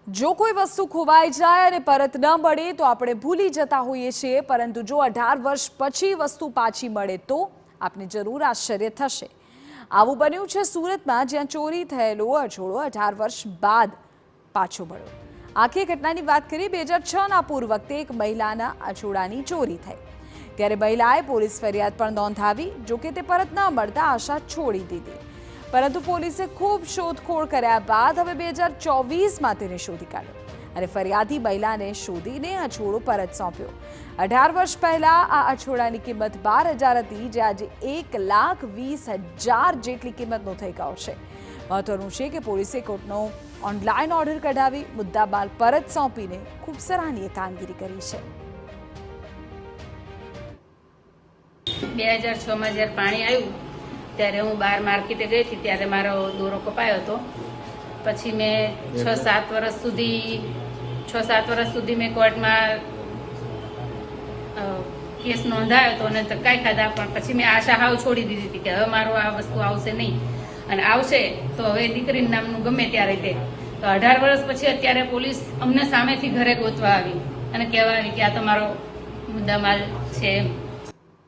જો કોઈ વસ્તુ ખોવાઈ જાય અને પરત ન મળે તો આપણે ભૂલી જતા હોઈએ છીએ, પરંતુ જો 18 વર્ષ પછી વસ્તુ પાછી મળે તો આપને જરૂર આશ્ચર્ય થશે। આવું બન્યું છે સુરતમાં, જ્યાં ચોરી થયેલો અછોડો 18 વર્ષ બાદ પાછો મળ્યો। આખી ઘટનાની વાત કરીએ 2006ના પૂર્વ વખતે એક મહિલાના અછોડાની ચોરી થઈ, ત્યારે મહિલાએ પોલીસ ફરિયાદ પણ નોંધાવી। જોકે તે પરત ન મળતા આશા છોડી દીધી, પરંતુ પોલીસે ખૂબ શોધખોળ કર્યા બાદ હવે 2024માં તેને શોધી કાઢ્યો અને ફરિયાદી મહિલાને શોધીને અછોડો પરત સોંપ્યો। 18 વર્ષ પહેલા આ અછોડાની કિંમત 12,000 હતી, જે આજે 1,20,000 જેટલી કિંમતનો થઈ ગયો છે। મહત્વનું છે કે પોલીસે કોર્ટનો ઓનલાઈન ઓર્ડર કઢાવી મુદ્દામાલ પરત સોંપીને ખૂબ સરાહનીય કામગીરી કરી છે। 2006માં જ્યારે પાણી આવ્યું ત્યારે હું બહાર માર્કેટે ગઈ હતી, ત્યારે મારો દોરો કપાયો હતો। પછી મેં 6-7 વર્ષ સુધી મેં કોર્ટમાં કેસ નોંધાયો હતો અને ધક્કા ખાધા, પણ પછી મેં આશા હાવ છોડી દીધી હતી કે હવે મારો આ વસ્તુ આવશે નહીં, અને આવશે તો હવે દીકરીનું નામનું ગમે ત્યારે તે। તો 18 વર્ષ પછી અત્યારે પોલીસ અમને સામેથી ઘરે ગોતવા આવી અને કહેવા આવી કે આ તમારો મુદ્દામાલ છે।